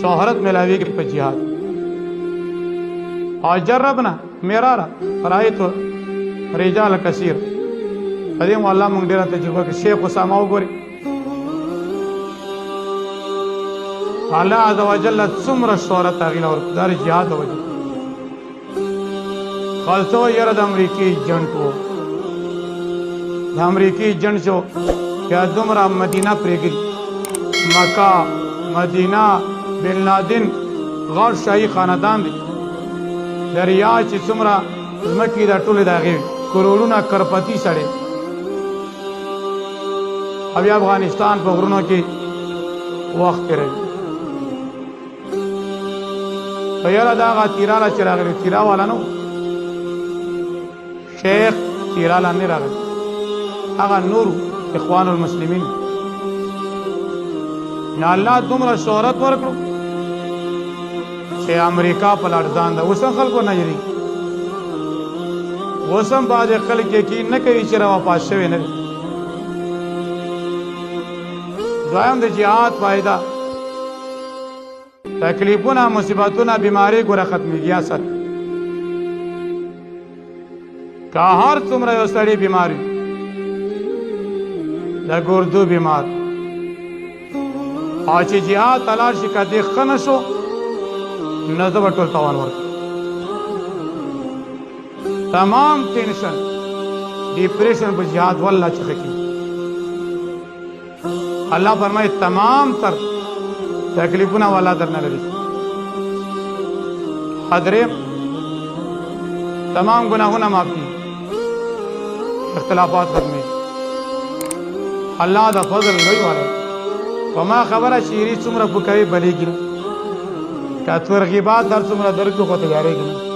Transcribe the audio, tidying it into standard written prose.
शोहरत मिलावी के पे जिहाद और जर्रबना मेरा राय तो रिजाल कसीर अरे अल्लाह मुंग डेरा तजुर्बा के शेख उसामा गोरी अल्लाह अज़्ज़ व जल्ल सुमर शोहरत आगिला और दार जिहाद वजह खालसो यरद अमरीकी जंटो अमरीकी जंट जो क्या दुमरा मदीना प्रेगी मक्का मदीना बिन लादेन गौर शाही खानदान दी दरिया ची सुमरा मकी दा टोले दागे करोड़ों करपति सड़े अभी अफगानिस्तान पर गुरुनों की वक्त रहे तो यार दागा तीराला चिराग तीरा वाला नो शेख तीराला नहीं रहा आगा नूर इख्वानुल मुस्लिमीन ना अल्लाह तुमरा शोहरत वर्कलो से अमेरिका पलटजान दा उसम खल को नजरी उसम बाद खल के की न कई चिरा वापस शवे न दोयम दे जिहाद फायदा तकलीफुना मुसीबतुना बीमारी को खत्म गया सर का हर तुमरा यो सड़ी बीमारी गुर्दू बीमार आज जिहाद तलाश का देखना शो नजर टोल तवान तमाम टेंशन डिप्रेशन पर जिहाद वल्ला चखी अल्लाह फरमाए तमाम तर तकलीफुना वाला दर न लगी हदरे तमाम गुनाहों माफी इख्तलाफात खत्म अल्लाह दा फजल गई वाला वमा खबर शीरी सुमरा बुकाई बलेगी का तुरगीबात दर सुमरा दर को तैयारेगी